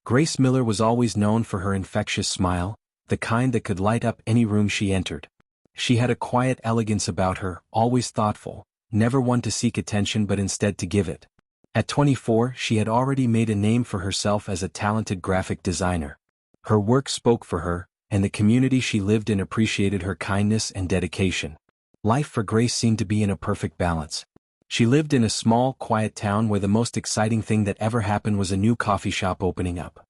Grace Miller was always known for her infectious smile, the kind that could light up any room she entered. She had a quiet elegance about her, always thoughtful, never one to seek attention but instead to give it. At 24, she had already made a name for herself as a talented graphic designer. Her work spoke for her, and the community she lived in appreciated her kindness and dedication. Life for Grace seemed to be in a perfect balance. She lived in a small, quiet town where the most exciting thing that ever happened was a new coffee shop opening up.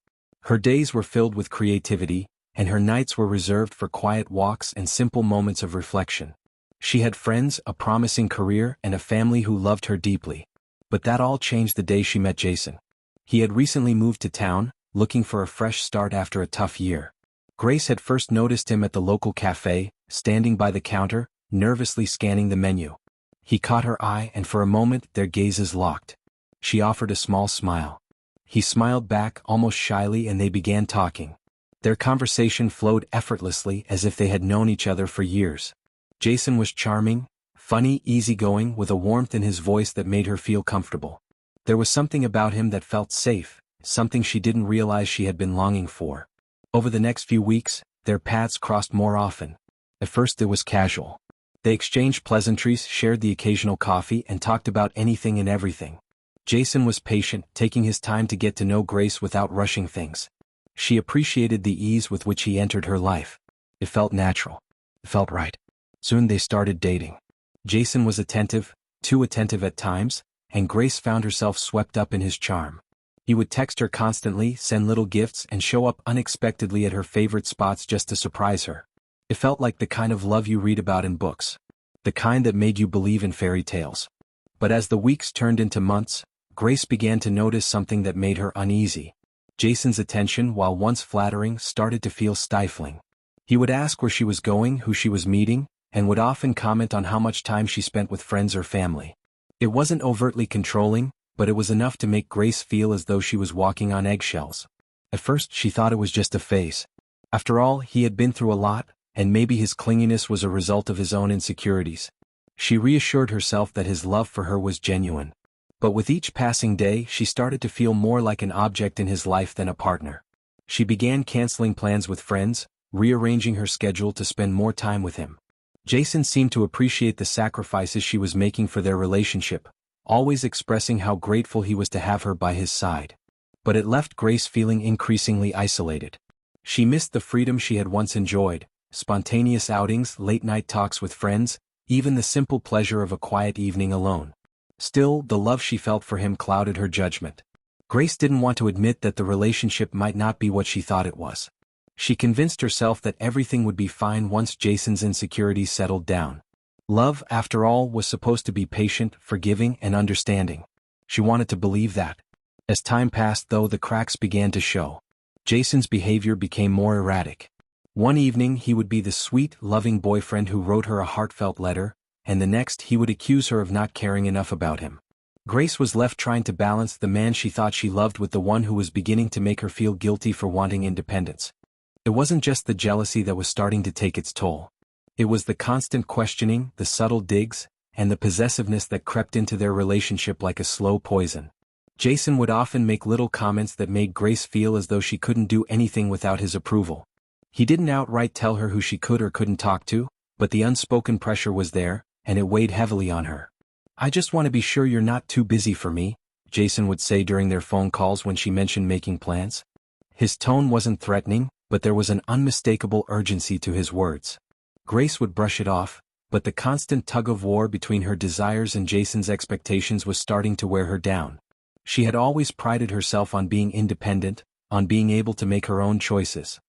Her days were filled with creativity, and her nights were reserved for quiet walks and simple moments of reflection. She had friends, a promising career, and a family who loved her deeply. But that all changed the day she met Jason. He had recently moved to town, looking for a fresh start after a tough year. Grace had first noticed him at the local cafe, standing by the counter, nervously scanning the menu. He caught her eye and for a moment their gazes locked. She offered a small smile. He smiled back almost shyly and they began talking. Their conversation flowed effortlessly as if they had known each other for years. Jason was charming, funny, easygoing, with a warmth in his voice that made her feel comfortable. There was something about him that felt safe, something she didn't realize she had been longing for. Over the next few weeks, their paths crossed more often. At first it was casual. They exchanged pleasantries, shared the occasional coffee, and talked about anything and everything. Jason was patient, taking his time to get to know Grace without rushing things. She appreciated the ease with which he entered her life. It felt natural. It felt right. Soon they started dating. Jason was attentive, too attentive at times, and Grace found herself swept up in his charm. He would text her constantly, send little gifts, and show up unexpectedly at her favorite spots just to surprise her. It felt like the kind of love you read about in books. The kind that made you believe in fairy tales. But as the weeks turned into months, Grace began to notice something that made her uneasy. Jason's attention, while once flattering, started to feel stifling. He would ask where she was going, who she was meeting, and would often comment on how much time she spent with friends or family. It wasn't overtly controlling, but it was enough to make Grace feel as though she was walking on eggshells. At first she thought it was just a phase. After all, he had been through a lot, and maybe his clinginess was a result of his own insecurities. She reassured herself that his love for her was genuine. But with each passing day she started to feel more like an object in his life than a partner. She began canceling plans with friends, rearranging her schedule to spend more time with him. Jason seemed to appreciate the sacrifices she was making for their relationship, always expressing how grateful he was to have her by his side. But it left Grace feeling increasingly isolated. She missed the freedom she had once enjoyed, spontaneous outings, late-night talks with friends, even the simple pleasure of a quiet evening alone. Still, the love she felt for him clouded her judgment. Grace didn't want to admit that the relationship might not be what she thought it was. She convinced herself that everything would be fine once Jason's insecurities settled down. Love, after all, was supposed to be patient, forgiving, and understanding. She wanted to believe that. As time passed, though, the cracks began to show. Jason's behavior became more erratic. One evening he would be the sweet, loving boyfriend who wrote her a heartfelt letter, and the next he would accuse her of not caring enough about him. Grace was left trying to balance the man she thought she loved with the one who was beginning to make her feel guilty for wanting independence. It wasn't just the jealousy that was starting to take its toll. It was the constant questioning, the subtle digs, and the possessiveness that crept into their relationship like a slow poison. Jason would often make little comments that made Grace feel as though she couldn't do anything without his approval. He didn't outright tell her who she could or couldn't talk to, but the unspoken pressure was there, and it weighed heavily on her. "I just want to be sure you're not too busy for me," Jason would say during their phone calls when she mentioned making plans. His tone wasn't threatening, but there was an unmistakable urgency to his words. Grace would brush it off, but the constant tug-of-war between her desires and Jason's expectations was starting to wear her down. She had always prided herself on being independent, on being able to make her own choices.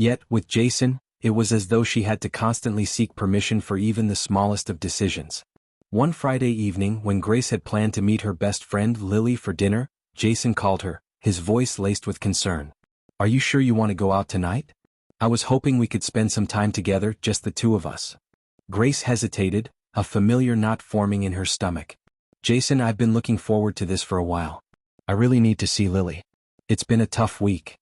Yet, with Jason, it was as though she had to constantly seek permission for even the smallest of decisions. One Friday evening, when Grace had planned to meet her best friend Lily for dinner, Jason called her, his voice laced with concern. "Are you sure you want to go out tonight? I was hoping we could spend some time together, just the two of us." Grace hesitated, a familiar knot forming in her stomach. "Jason, I've been looking forward to this for a while. I really need to see Lily. It's been a tough week."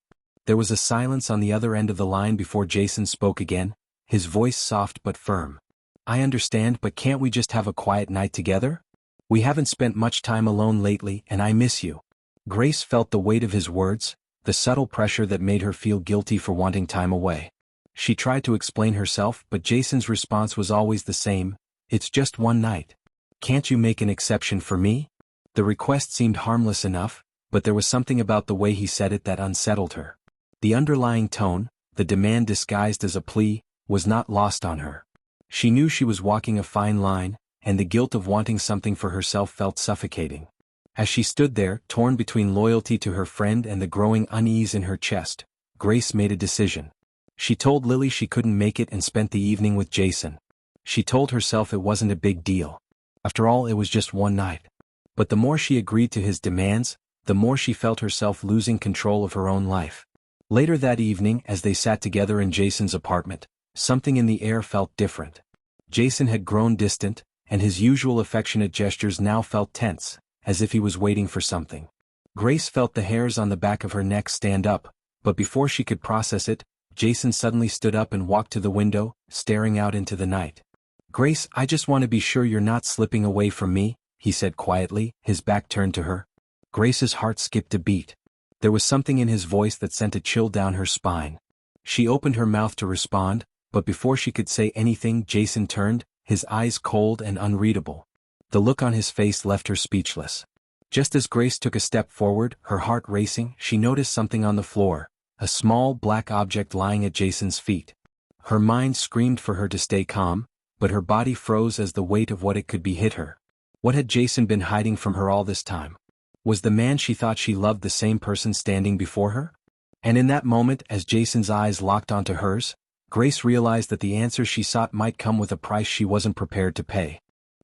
There was a silence on the other end of the line before Jason spoke again, his voice soft but firm. "I understand, but can't we just have a quiet night together? We haven't spent much time alone lately, and I miss you." Grace felt the weight of his words, the subtle pressure that made her feel guilty for wanting time away. She tried to explain herself, but Jason's response was always the same: "It's just one night. Can't you make an exception for me?" The request seemed harmless enough, but there was something about the way he said it that unsettled her. The underlying tone, the demand disguised as a plea, was not lost on her. She knew she was walking a fine line, and the guilt of wanting something for herself felt suffocating. As she stood there, torn between loyalty to her friend and the growing unease in her chest, Grace made a decision. She told Lily she couldn't make it and spent the evening with Jason. She told herself it wasn't a big deal. After all, it was just one night. But the more she agreed to his demands, the more she felt herself losing control of her own life. Later that evening, as they sat together in Jason's apartment, something in the air felt different. Jason had grown distant, and his usual affectionate gestures now felt tense, as if he was waiting for something. Grace felt the hairs on the back of her neck stand up, but before she could process it, Jason suddenly stood up and walked to the window, staring out into the night. "Grace, I just want to be sure you're not slipping away from me," he said quietly, his back turned to her. Grace's heart skipped a beat. There was something in his voice that sent a chill down her spine. She opened her mouth to respond, but before she could say anything, Jason turned, his eyes cold and unreadable. The look on his face left her speechless. Just as Grace took a step forward, her heart racing, she noticed something on the floor, a small black object lying at Jason's feet. Her mind screamed for her to stay calm, but her body froze as the weight of what it could be hit her. What had Jason been hiding from her all this time? Was the man she thought she loved the same person standing before her? And in that moment, as Jason's eyes locked onto hers, Grace realized that the answer she sought might come with a price she wasn't prepared to pay.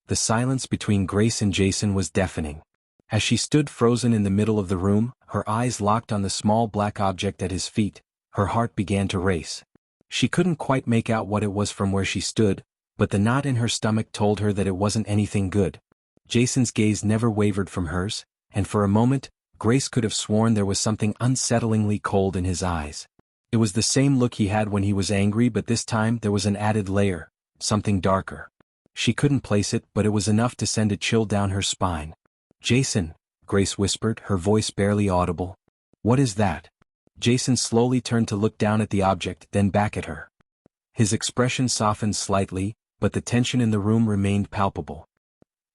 The silence between Grace and Jason was deafening. As she stood frozen in the middle of the room, her eyes locked on the small black object at his feet, her heart began to race. She couldn't quite make out what it was from where she stood, but the knot in her stomach told her that it wasn't anything good. Jason's gaze never wavered from hers, and for a moment, Grace could have sworn there was something unsettlingly cold in his eyes. It was the same look he had when he was angry, but this time there was an added layer, something darker. She couldn't place it, but it was enough to send a chill down her spine. "Jason," Grace whispered, her voice barely audible. "What is that?" Jason slowly turned to look down at the object, then back at her. His expression softened slightly, but the tension in the room remained palpable.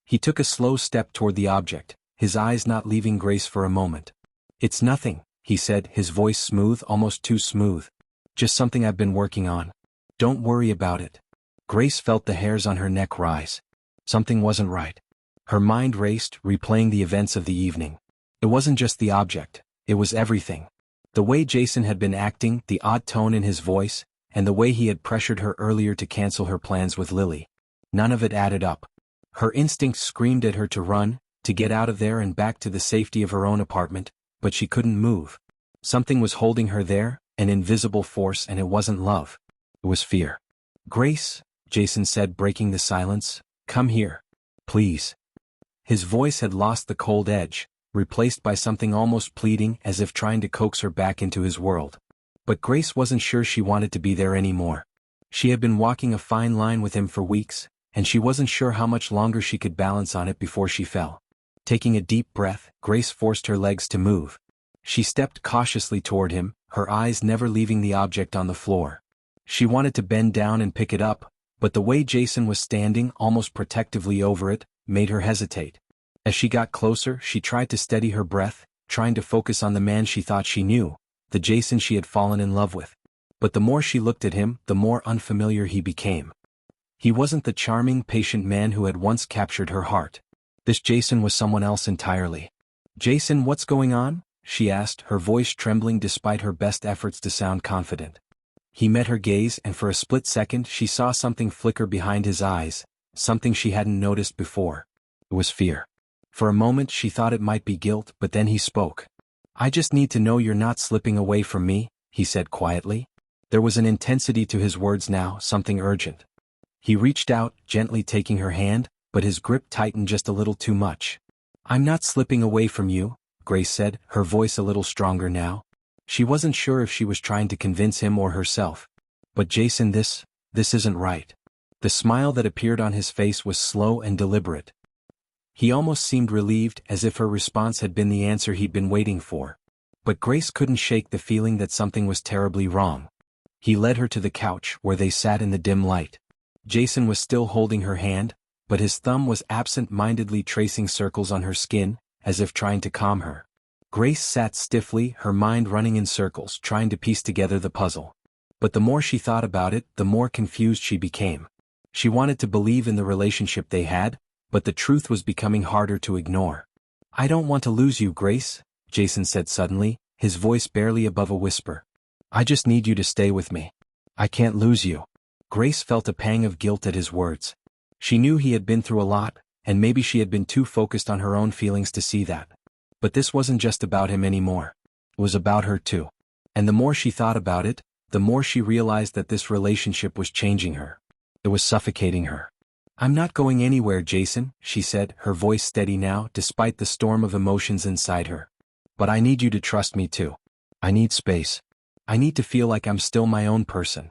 He took a slow step toward the object, his eyes not leaving Grace for a moment. "It's nothing," he said, his voice smooth, almost too smooth. "Just something I've been working on. Don't worry about it." Grace felt the hairs on her neck rise. Something wasn't right. Her mind raced, replaying the events of the evening. It wasn't just the object, it was everything. The way Jason had been acting, the odd tone in his voice, and the way he had pressured her earlier to cancel her plans with Lily. None of it added up. Her instincts screamed at her to run, to get out of there and back to the safety of her own apartment, but she couldn't move. Something was holding her there, an invisible force, and it wasn't love. It was fear. "Grace," Jason said, breaking the silence, "come here. Please." His voice had lost the cold edge, replaced by something almost pleading, as if trying to coax her back into his world. But Grace wasn't sure she wanted to be there anymore. She had been walking a fine line with him for weeks, and she wasn't sure how much longer she could balance on it before she fell. Taking a deep breath, Grace forced her legs to move. She stepped cautiously toward him, her eyes never leaving the object on the floor. She wanted to bend down and pick it up, but the way Jason was standing almost protectively over it made her hesitate. As she got closer, she tried to steady her breath, trying to focus on the man she thought she knew, the Jason she had fallen in love with. But the more she looked at him, the more unfamiliar he became. He wasn't the charming, patient man who had once captured her heart. This Jason was someone else entirely. "Jason, what's going on?" she asked, her voice trembling despite her best efforts to sound confident. He met her gaze, and for a split second she saw something flicker behind his eyes, something she hadn't noticed before. It was fear. For a moment she thought it might be guilt, but then he spoke. "I just need to know you're not slipping away from me," he said quietly. There was an intensity to his words now, something urgent. He reached out, gently taking her hand, but his grip tightened just a little too much. "I'm not slipping away from you," Grace said, her voice a little stronger now. She wasn't sure if she was trying to convince him or herself. "But Jason, this isn't right." The smile that appeared on his face was slow and deliberate. He almost seemed relieved, as if her response had been the answer he'd been waiting for. But Grace couldn't shake the feeling that something was terribly wrong. He led her to the couch where they sat in the dim light. Jason was still holding her hand, but his thumb was absent-mindedly tracing circles on her skin, as if trying to calm her. Grace sat stiffly, her mind running in circles, trying to piece together the puzzle. But the more she thought about it, the more confused she became. She wanted to believe in the relationship they had, but the truth was becoming harder to ignore. "I don't want to lose you, Grace," Jason said suddenly, his voice barely above a whisper. "I just need you to stay with me. I can't lose you." Grace felt a pang of guilt at his words. She knew he had been through a lot, and maybe she had been too focused on her own feelings to see that. But this wasn't just about him anymore. It was about her too. And the more she thought about it, the more she realized that this relationship was changing her. It was suffocating her. "I'm not going anywhere, Jason," she said, her voice steady now despite the storm of emotions inside her. "But I need you to trust me too. I need space. I need to feel like I'm still my own person."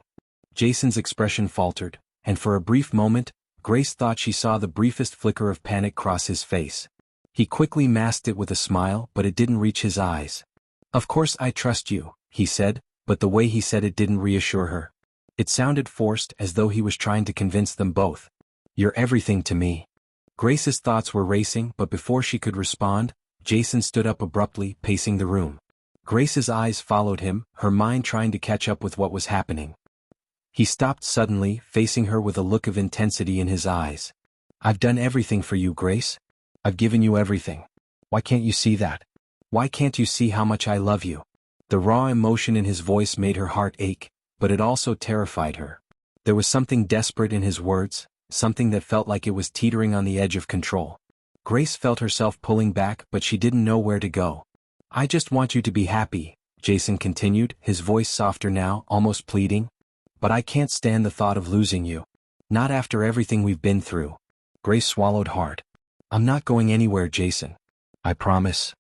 Jason's expression faltered, and for a brief moment, Grace thought she saw the briefest flicker of panic cross his face. He quickly masked it with a smile, but it didn't reach his eyes. "Of course I trust you," he said, but the way he said it didn't reassure her. It sounded forced, as though he was trying to convince them both. "You're everything to me." Grace's thoughts were racing, but before she could respond, Jason stood up abruptly, pacing the room. Grace's eyes followed him, her mind trying to catch up with what was happening. He stopped suddenly, facing her with a look of intensity in his eyes. "I've done everything for you, Grace. I've given you everything. Why can't you see that? Why can't you see how much I love you?" The raw emotion in his voice made her heart ache, but it also terrified her. There was something desperate in his words, something that felt like it was teetering on the edge of control. Grace felt herself pulling back, but she didn't know where to go. "I just want you to be happy," Jason continued, his voice softer now, almost pleading. "But I can't stand the thought of losing you. Not after everything we've been through." Grace swallowed hard. "I'm not going anywhere, Jason. I promise."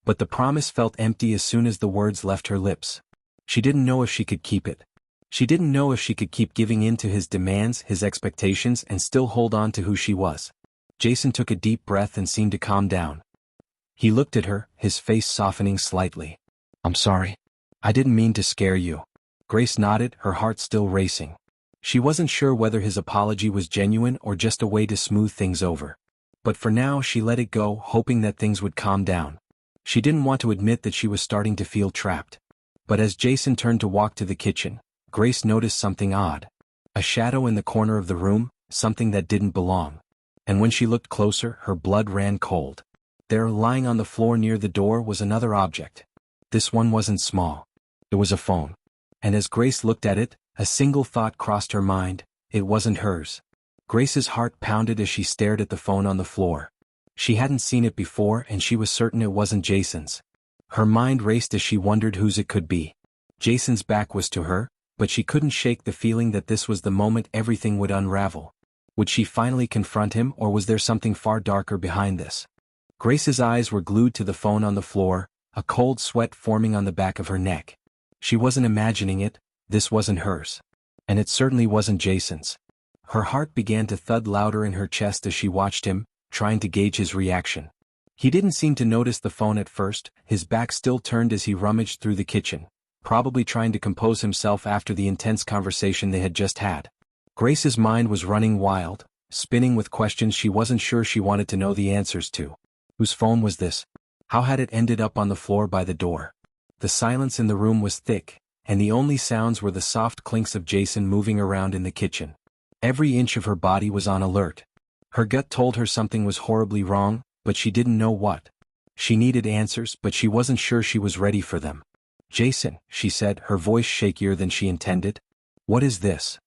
But the promise felt empty as soon as the words left her lips. She didn't know if she could keep it. She didn't know if she could keep giving in to his demands, his expectations, and still hold on to who she was. Jason took a deep breath and seemed to calm down. He looked at her, his face softening slightly. "I'm sorry. I didn't mean to scare you." Grace nodded, her heart still racing. She wasn't sure whether his apology was genuine or just a way to smooth things over. But for now she let it go, hoping that things would calm down. She didn't want to admit that she was starting to feel trapped. But as Jason turned to walk to the kitchen, Grace noticed something odd. A shadow in the corner of the room, something that didn't belong. And when she looked closer, her blood ran cold. There, lying on the floor near the door, was another object. This one wasn't small. It was a phone. And as Grace looked at it, a single thought crossed her mind: it wasn't hers. Grace's heart pounded as she stared at the phone on the floor. She hadn't seen it before, and she was certain it wasn't Jason's. Her mind raced as she wondered whose it could be. Jason's back was to her, but she couldn't shake the feeling that this was the moment everything would unravel. Would she finally confront him, or was there something far darker behind this? Grace's eyes were glued to the phone on the floor, a cold sweat forming on the back of her neck. She wasn't imagining it, this wasn't hers. And it certainly wasn't Jason's. Her heart began to thud louder in her chest as she watched him, trying to gauge his reaction. He didn't seem to notice the phone at first, his back still turned as he rummaged through the kitchen, probably trying to compose himself after the intense conversation they had just had. Grace's mind was running wild, spinning with questions she wasn't sure she wanted to know the answers to. Whose phone was this? How had it ended up on the floor by the door? The silence in the room was thick, and the only sounds were the soft clinks of Jason moving around in the kitchen. Every inch of her body was on alert. Her gut told her something was horribly wrong, but she didn't know what. She needed answers, but she wasn't sure she was ready for them. "Jason," she said, her voice shakier than she intended. "What is this?"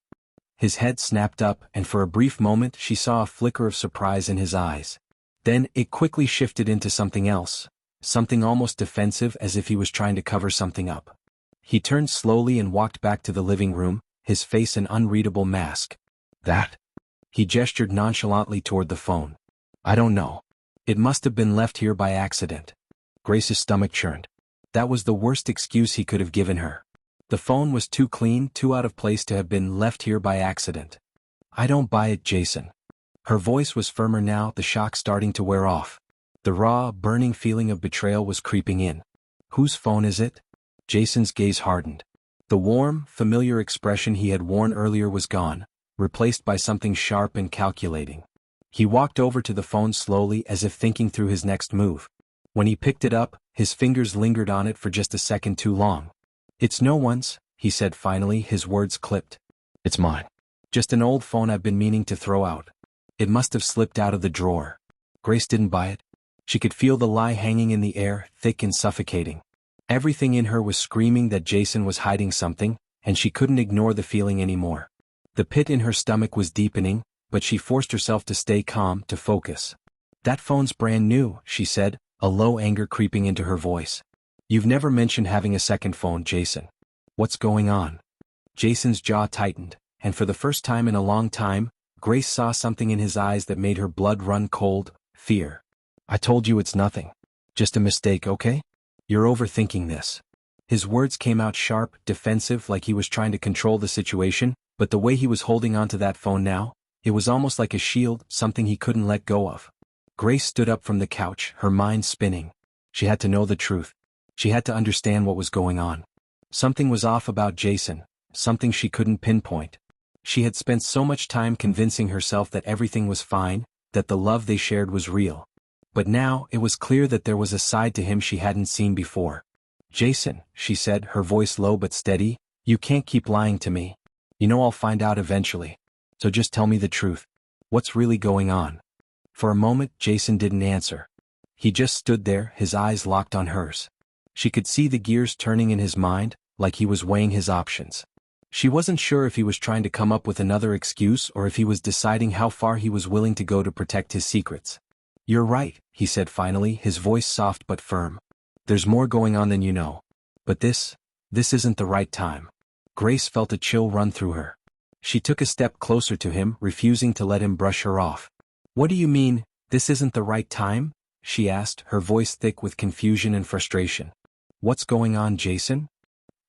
His head snapped up, and for a brief moment she saw a flicker of surprise in his eyes. Then it quickly shifted into something else, something almost defensive, as if he was trying to cover something up. He turned slowly and walked back to the living room, his face an unreadable mask. "That?" He gestured nonchalantly toward the phone. "I don't know. It must have been left here by accident." Grace's stomach churned. That was the worst excuse he could have given her. The phone was too clean, too out of place to have been left here by accident. "I don't buy it, Jason." Her voice was firmer now, the shock starting to wear off. The raw, burning feeling of betrayal was creeping in. Whose phone is it? Jason's gaze hardened. The warm, familiar expression he had worn earlier was gone, replaced by something sharp and calculating. He walked over to the phone slowly as if thinking through his next move. When he picked it up, his fingers lingered on it for just a second too long. "It's no one's," he said finally, his words clipped. "It's mine. Just an old phone I've been meaning to throw out. It must have slipped out of the drawer. Grace didn't buy it." She could feel the lie hanging in the air, thick and suffocating. Everything in her was screaming that Jason was hiding something, and she couldn't ignore the feeling anymore. The pit in her stomach was deepening, but she forced herself to stay calm, to focus. "That phone's brand new," she said, a low anger creeping into her voice. "You've never mentioned having a second phone, Jason. What's going on?" Jason's jaw tightened, and for the first time in a long time, Grace saw something in his eyes that made her blood run cold: fear. "I told you it's nothing. Just a mistake, okay? You're overthinking this." His words came out sharp, defensive, like he was trying to control the situation, but the way he was holding onto that phone now, it was almost like a shield, something he couldn't let go of. Grace stood up from the couch, her mind spinning. She had to know the truth. She had to understand what was going on. Something was off about Jason, something she couldn't pinpoint. She had spent so much time convincing herself that everything was fine, that the love they shared was real. But now, it was clear that there was a side to him she hadn't seen before. "Jason," she said, her voice low but steady, "you can't keep lying to me. You know I'll find out eventually. So just tell me the truth. What's really going on?" For a moment, Jason didn't answer. He just stood there, his eyes locked on hers. She could see the gears turning in his mind, like he was weighing his options. She wasn't sure if he was trying to come up with another excuse or if he was deciding how far he was willing to go to protect his secrets. "You're right," he said finally, his voice soft but firm. "There's more going on than you know. But this isn't the right time." Grace felt a chill run through her. She took a step closer to him, refusing to let him brush her off. "What do you mean, this isn't the right time?" she asked, her voice thick with confusion and frustration. "What's going on, Jason?"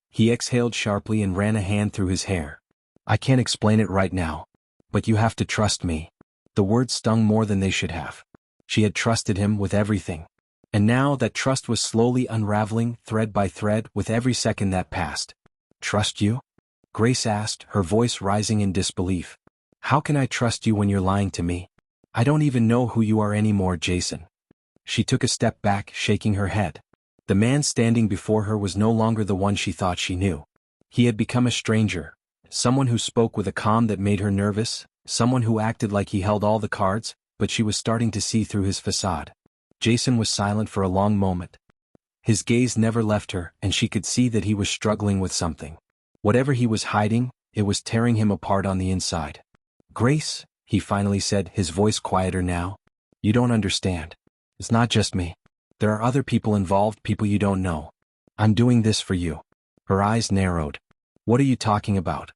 He exhaled sharply and ran a hand through his hair. "I can't explain it right now. But you have to trust me." The words stung more than they should have. She had trusted him with everything. And now that trust was slowly unraveling, thread by thread, with every second that passed. "Trust you?" Grace asked, her voice rising in disbelief. "How can I trust you when you're lying to me? I don't even know who you are anymore, Jason." She took a step back, shaking her head. The man standing before her was no longer the one she thought she knew. He had become a stranger, someone who spoke with a calm that made her nervous, someone who acted like he held all the cards, but she was starting to see through his facade. Jason was silent for a long moment. His gaze never left her, and she could see that he was struggling with something. Whatever he was hiding, it was tearing him apart on the inside. "Grace," he finally said, his voice quieter now, "you don't understand. It's not just me. There are other people involved, people you don't know. I'm doing this for you." Her eyes narrowed. "What are you talking about?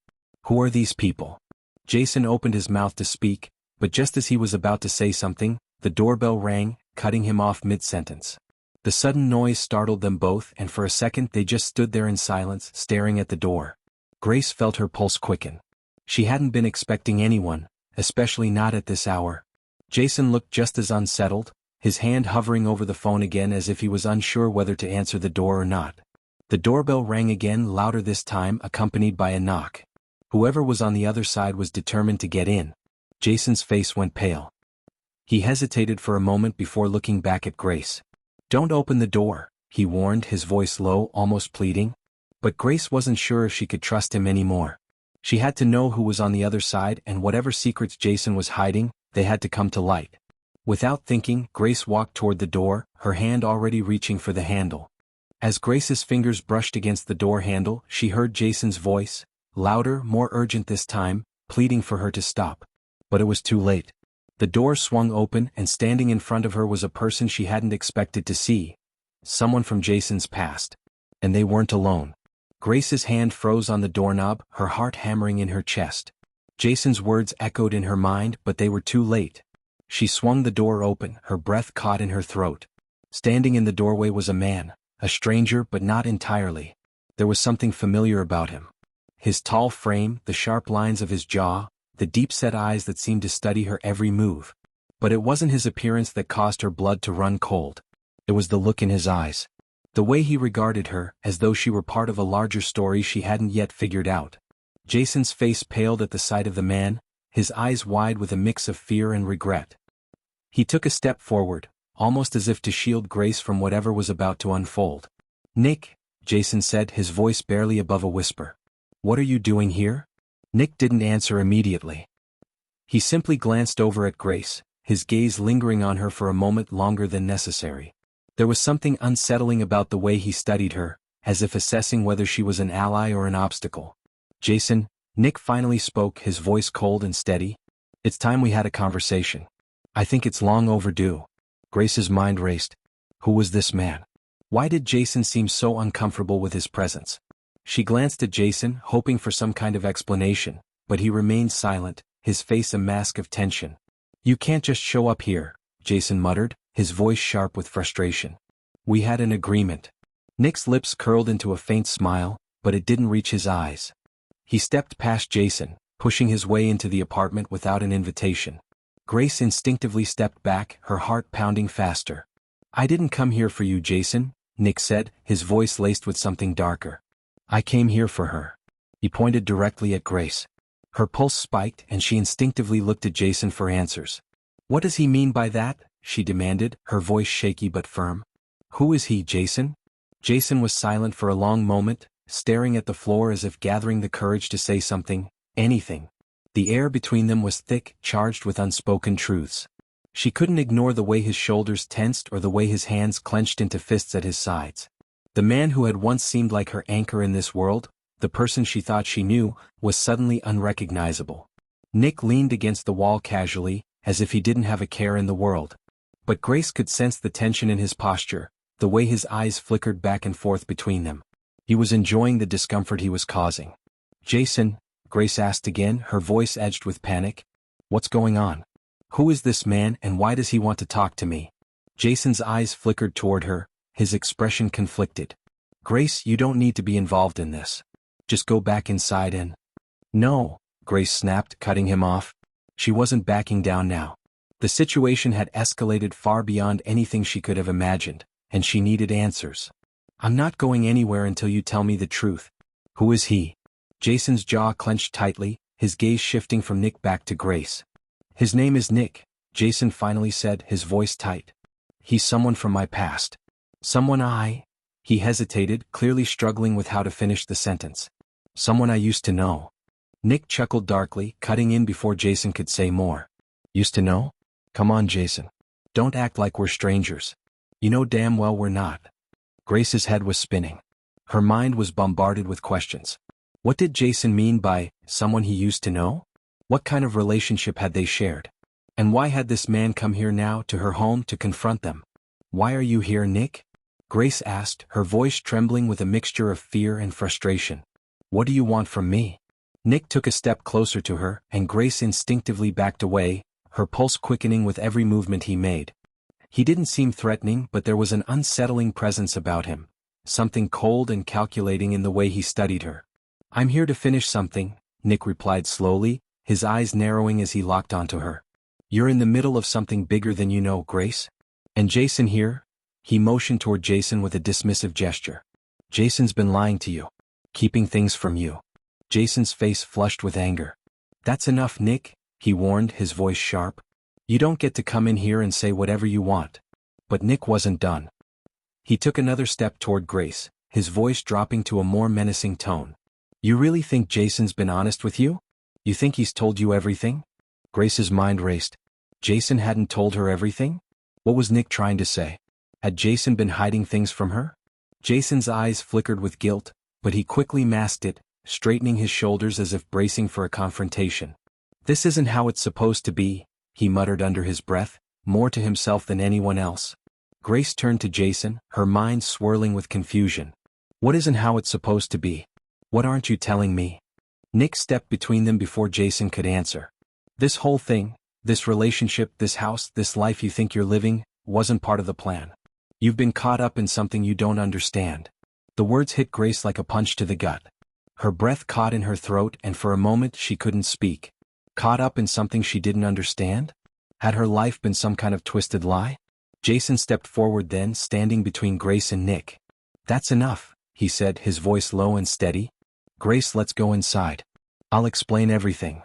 Who are these people?" Jason opened his mouth to speak, but just as he was about to say something, the doorbell rang, cutting him off mid-sentence. The sudden noise startled them both, and for a second they just stood there in silence, staring at the door. Grace felt her pulse quicken. She hadn't been expecting anyone, especially not at this hour. Jason looked just as unsettled, his hand hovering over the phone again as if he was unsure whether to answer the door or not. The doorbell rang again, louder this time, accompanied by a knock. Whoever was on the other side was determined to get in. Jason's face went pale. He hesitated for a moment before looking back at Grace. "Don't open the door," he warned, his voice low, almost pleading. But Grace wasn't sure if she could trust him anymore. She had to know who was on the other side, and whatever secrets Jason was hiding, they had to come to light. Without thinking, Grace walked toward the door, her hand already reaching for the handle. As Grace's fingers brushed against the door handle, she heard Jason's voice, louder, more urgent this time, pleading for her to stop. But it was too late. The door swung open, and standing in front of her was a person she hadn't expected to see. Someone from Jason's past. And they weren't alone. Grace's hand froze on the doorknob, her heart hammering in her chest. Jason's words echoed in her mind, but they were too late. She swung the door open, her breath caught in her throat. Standing in the doorway was a man, a stranger but not entirely. There was something familiar about him. His tall frame, the sharp lines of his jaw, the deep-set eyes that seemed to study her every move. But it wasn't his appearance that caused her blood to run cold. It was the look in his eyes. The way he regarded her, as though she were part of a larger story she hadn't yet figured out. Jason's face paled at the sight of the man, his eyes wide with a mix of fear and regret. He took a step forward, almost as if to shield Grace from whatever was about to unfold. "Nick," Jason said, his voice barely above a whisper. "What are you doing here?" Nick didn't answer immediately. He simply glanced over at Grace, his gaze lingering on her for a moment longer than necessary. There was something unsettling about the way he studied her, as if assessing whether she was an ally or an obstacle. "Jason," Nick finally spoke, his voice cold and steady. "It's time we had a conversation. I think it's long overdue." Grace's mind raced. Who was this man? Why did Jason seem so uncomfortable with his presence? She glanced at Jason, hoping for some kind of explanation, but he remained silent, his face a mask of tension. "You can't just show up here," Jason muttered, his voice sharp with frustration. "We had an agreement." Nick's lips curled into a faint smile, but it didn't reach his eyes. He stepped past Jason, pushing his way into the apartment without an invitation. Grace instinctively stepped back, her heart pounding faster. "I didn't come here for you, Jason," Nick said, his voice laced with something darker. "I came here for her." He pointed directly at Grace. Her pulse spiked and she instinctively looked at Jason for answers. "What does he mean by that?" she demanded, her voice shaky but firm. "Who is he, Jason?" Jason was silent for a long moment, staring at the floor as if gathering the courage to say something, anything. The air between them was thick, charged with unspoken truths. She couldn't ignore the way his shoulders tensed or the way his hands clenched into fists at his sides. The man who had once seemed like her anchor in this world, the person she thought she knew, was suddenly unrecognizable. Nick leaned against the wall casually, as if he didn't have a care in the world. But Grace could sense the tension in his posture, the way his eyes flickered back and forth between them. He was enjoying the discomfort he was causing. "Jason," Grace asked again, her voice edged with panic. "What's going on? Who is this man and why does he want to talk to me?" Jason's eyes flickered toward her, his expression conflicted. "Grace, you don't need to be involved in this. Just go back inside and—" "No," Grace snapped, cutting him off. She wasn't backing down now. The situation had escalated far beyond anything she could have imagined, and she needed answers. "I'm not going anywhere until you tell me the truth." "Who is he?" Jason's jaw clenched tightly, his gaze shifting from Nick back to Grace. "His name is Nick," Jason finally said, his voice tight. "He's someone from my past. Someone He hesitated, clearly struggling with how to finish the sentence. "Someone I used to know." Nick chuckled darkly, cutting in before Jason could say more. "Used to know? Come on, Jason. Don't act like we're strangers. You know damn well we're not." Grace's head was spinning. Her mind was bombarded with questions. What did Jason mean by someone he used to know? What kind of relationship had they shared? And why had this man come here now to her home to confront them? "Why are you here, Nick?" Grace asked, her voice trembling with a mixture of fear and frustration. "What do you want from me?" Nick took a step closer to her, and Grace instinctively backed away, her pulse quickening with every movement he made. He didn't seem threatening, but there was an unsettling presence about him, something cold and calculating in the way he studied her. "I'm here to finish something," Nick replied slowly, his eyes narrowing as he locked onto her. "You're in the middle of something bigger than you know, Grace. And Jason here?" He motioned toward Jason with a dismissive gesture. "Jason's been lying to you. Keeping things from you." Jason's face flushed with anger. "That's enough, Nick," he warned, his voice sharp. "You don't get to come in here and say whatever you want." But Nick wasn't done. He took another step toward Grace, his voice dropping to a more menacing tone. "You really think Jason's been honest with you? You think he's told you everything?" Grace's mind raced. Jason hadn't told her everything? What was Nick trying to say? Had Jason been hiding things from her? Jason's eyes flickered with guilt, but he quickly masked it, straightening his shoulders as if bracing for a confrontation. "This isn't how it's supposed to be," he muttered under his breath, more to himself than anyone else. Grace turned to Jason, her mind swirling with confusion. "What isn't how it's supposed to be? What aren't you telling me?" Nick stepped between them before Jason could answer. "This whole thing, this relationship, this house, this life you think you're living, wasn't part of the plan. You've been caught up in something you don't understand." The words hit Grace like a punch to the gut. Her breath caught in her throat and for a moment she couldn't speak. Caught up in something she didn't understand? Had her life been some kind of twisted lie? Jason stepped forward then, standing between Grace and Nick. "That's enough," he said, his voice low and steady. "Grace, let's go inside. I'll explain everything."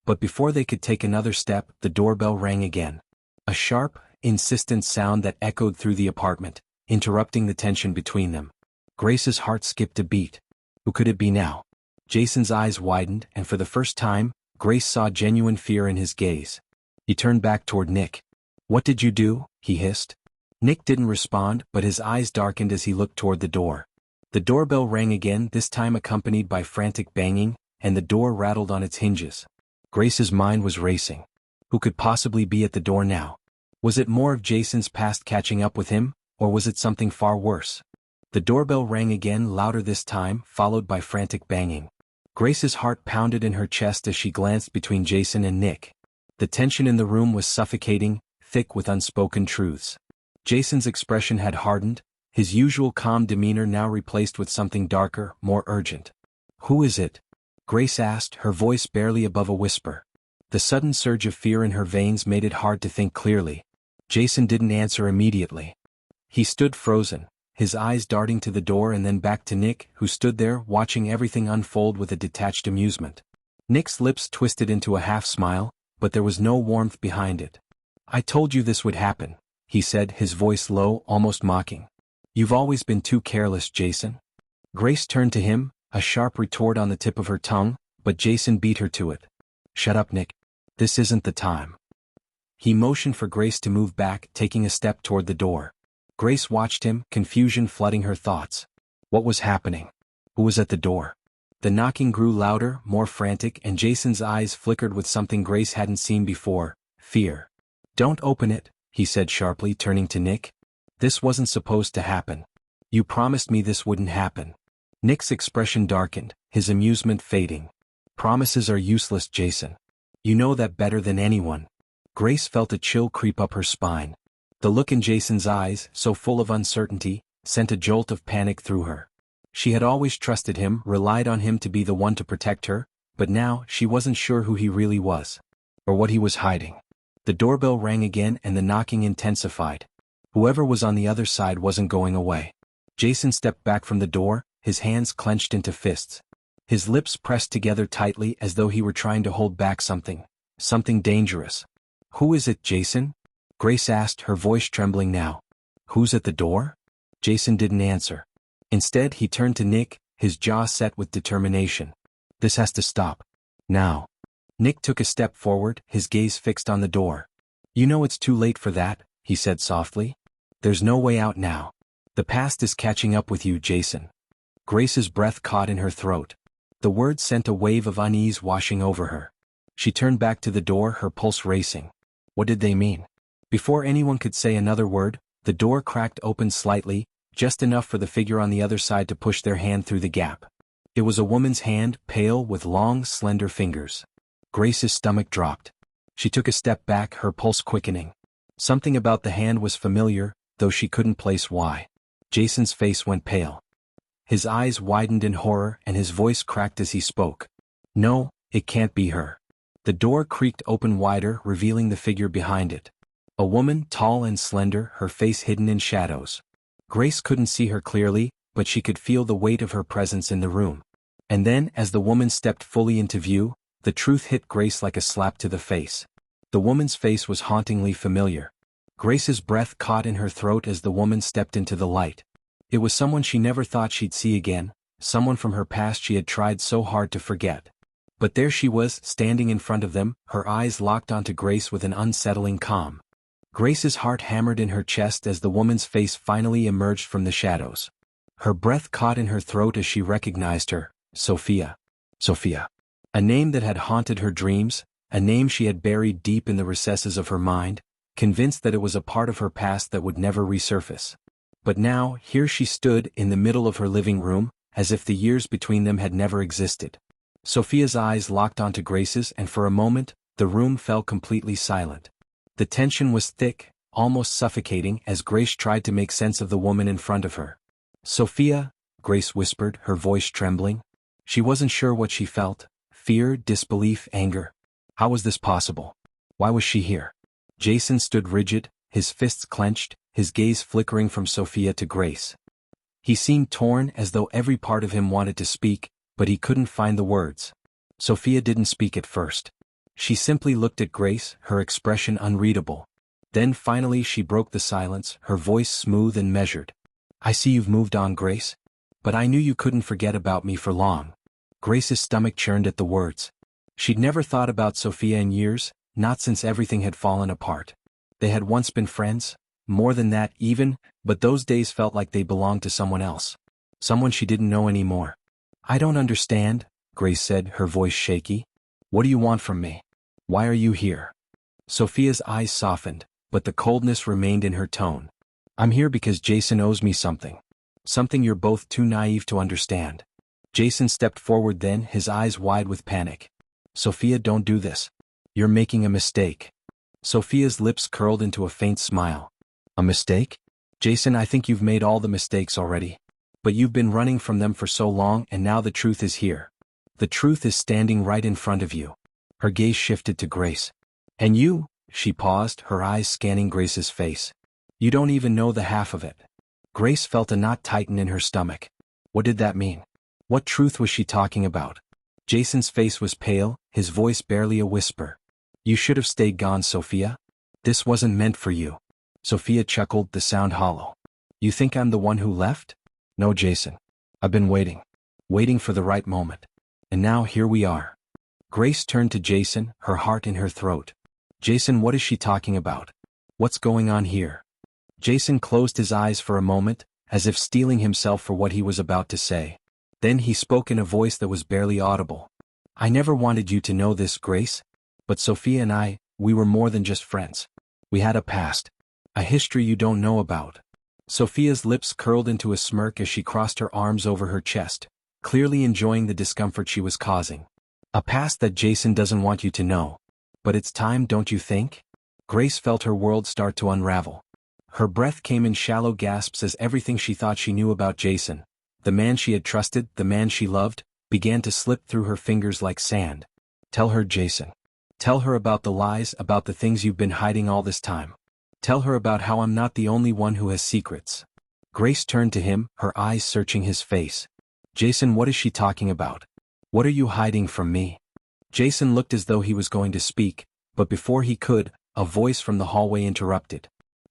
But before they could take another step, the doorbell rang again. A sharp, insistent sound that echoed through the apartment, interrupting the tension between them. Grace's heart skipped a beat. Who could it be now? Jason's eyes widened, and for the first time, Grace saw genuine fear in his gaze. He turned back toward Nick. "What did you do?" he hissed. Nick didn't respond, but his eyes darkened as he looked toward the door. The doorbell rang again, this time accompanied by frantic banging, and the door rattled on its hinges. Grace's mind was racing. Who could possibly be at the door now? Was it more of Jason's past catching up with him, or was it something far worse? The doorbell rang again, louder this time, followed by frantic banging. Grace's heart pounded in her chest as she glanced between Jason and Nick. The tension in the room was suffocating, thick with unspoken truths. Jason's expression had hardened, his usual calm demeanor now replaced with something darker, more urgent. "Who is it?" Grace asked, her voice barely above a whisper. The sudden surge of fear in her veins made it hard to think clearly. Jason didn't answer immediately. He stood frozen, his eyes darting to the door and then back to Nick, who stood there watching everything unfold with a detached amusement. Nick's lips twisted into a half-smile, but there was no warmth behind it. "I told you this would happen," he said, his voice low, almost mocking. "You've always been too careless, Jason." Grace turned to him, a sharp retort on the tip of her tongue, but Jason beat her to it. "Shut up, Nick. This isn't the time." He motioned for Grace to move back, taking a step toward the door. Grace watched him, confusion flooding her thoughts. What was happening? Who was at the door? The knocking grew louder, more frantic, and Jason's eyes flickered with something Grace hadn't seen before: fear. "Don't open it," he said sharply, turning to Nick. "This wasn't supposed to happen. You promised me this wouldn't happen." Nick's expression darkened, his amusement fading. "Promises are useless, Jason. You know that better than anyone." Grace felt a chill creep up her spine. The look in Jason's eyes, so full of uncertainty, sent a jolt of panic through her. She had always trusted him, relied on him to be the one to protect her, but now she wasn't sure who he really was. Or what he was hiding. The doorbell rang again and the knocking intensified. Whoever was on the other side wasn't going away. Jason stepped back from the door, his hands clenched into fists. His lips pressed together tightly as though he were trying to hold back something dangerous. "Who is it, Jason?" Grace asked, her voice trembling now. "Who's at the door?" Jason didn't answer. Instead, he turned to Nick, his jaw set with determination. "This has to stop. Now." Nick took a step forward, his gaze fixed on the door. "You know it's too late for that," he said softly. "There's no way out now. The past is catching up with you, Jason." Grace's breath caught in her throat. The words sent a wave of unease washing over her. She turned back to the door, her pulse racing. What did they mean? Before anyone could say another word, the door cracked open slightly, just enough for the figure on the other side to push their hand through the gap. It was a woman's hand, pale, with long, slender fingers. Grace's stomach dropped. She took a step back, her pulse quickening. Something about the hand was familiar, though she couldn't place why. Jason's face went pale. His eyes widened in horror and his voice cracked as he spoke. "No, it can't be her." The door creaked open wider, revealing the figure behind it. A woman, tall and slender, her face hidden in shadows. Grace couldn't see her clearly, but she could feel the weight of her presence in the room. And then, as the woman stepped fully into view, the truth hit Grace like a slap to the face. The woman's face was hauntingly familiar. Grace's breath caught in her throat as the woman stepped into the light. It was someone she never thought she'd see again, someone from her past she had tried so hard to forget. But there she was, standing in front of them, her eyes locked onto Grace with an unsettling calm. Grace's heart hammered in her chest as the woman's face finally emerged from the shadows. Her breath caught in her throat as she recognized her: Sophia. Sophia. A name that had haunted her dreams, a name she had buried deep in the recesses of her mind, convinced that it was a part of her past that would never resurface. But now, here she stood in the middle of her living room, as if the years between them had never existed. Sophia's eyes locked onto Grace's, and for a moment, the room fell completely silent. The tension was thick, almost suffocating, as Grace tried to make sense of the woman in front of her. "Sophia," Grace whispered, her voice trembling. She wasn't sure what she felt: fear, disbelief, anger. How was this possible? Why was she here? Jason stood rigid, his fists clenched, his gaze flickering from Sophia to Grace. He seemed torn, as though every part of him wanted to speak, but he couldn't find the words. Sophia didn't speak at first. She simply looked at Grace, her expression unreadable. Then finally she broke the silence, her voice smooth and measured. "I see you've moved on, Grace. But I knew you couldn't forget about me for long." Grace's stomach churned at the words. She'd never thought about Sophia in years, not since everything had fallen apart. They had once been friends, more than that even, but those days felt like they belonged to someone else. Someone she didn't know anymore. "I don't understand," Grace said, her voice shaky. "What do you want from me? Why are you here?" Sophia's eyes softened, but the coldness remained in her tone. "I'm here because Jason owes me something. Something you're both too naive to understand." Jason stepped forward then, his eyes wide with panic. "Sophia, don't do this. You're making a mistake." Sophia's lips curled into a faint smile. "A mistake? Jason, I think you've made all the mistakes already. But you've been running from them for so long, and now the truth is here. The truth is standing right in front of you." Her gaze shifted to Grace. "And you?" She paused, her eyes scanning Grace's face. "You don't even know the half of it." Grace felt a knot tighten in her stomach. What did that mean? What truth was she talking about? Jason's face was pale, his voice barely a whisper. "You should have stayed gone, Sophia. This wasn't meant for you." Sophia chuckled, the sound hollow. "You think I'm the one who left?" "No, Jason. I've been waiting. Waiting for the right moment. And now here we are." Grace turned to Jason, her heart in her throat. "Jason, what is she talking about? What's going on here?" Jason closed his eyes for a moment, as if steeling himself for what he was about to say. Then he spoke in a voice that was barely audible. "I never wanted you to know this, Grace. But Sophia and I, we were more than just friends. We had a past. A history you don't know about." Sophia's lips curled into a smirk as she crossed her arms over her chest, clearly enjoying the discomfort she was causing. "A past that Jason doesn't want you to know. But it's time, don't you think?" Grace felt her world start to unravel. Her breath came in shallow gasps as everything she thought she knew about Jason, the man she had trusted, the man she loved, began to slip through her fingers like sand. "Tell her, Jason. Tell her about the lies, about the things you've been hiding all this time. Tell her about how I'm not the only one who has secrets." Grace turned to him, her eyes searching his face. "Jason, what is she talking about? What are you hiding from me?" Jason looked as though he was going to speak, but before he could, a voice from the hallway interrupted.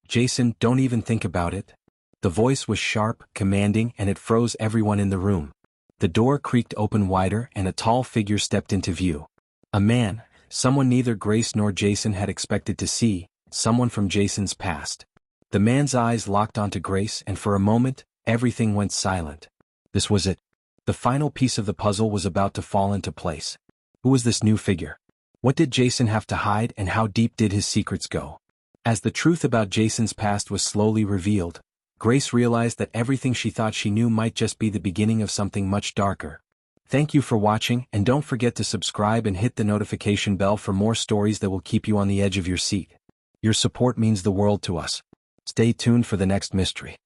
"Jason, don't even think about it." The voice was sharp, commanding, and it froze everyone in the room. The door creaked open wider and a tall figure stepped into view. A man, someone neither Grace nor Jason had expected to see, someone from Jason's past. The man's eyes locked onto Grace, and for a moment, everything went silent. This was it. The final piece of the puzzle was about to fall into place. Who was this new figure? What did Jason have to hide, and how deep did his secrets go? As the truth about Jason's past was slowly revealed, Grace realized that everything she thought she knew might just be the beginning of something much darker. Thank you for watching, and don't forget to subscribe and hit the notification bell for more stories that will keep you on the edge of your seat. Your support means the world to us. Stay tuned for the next mystery.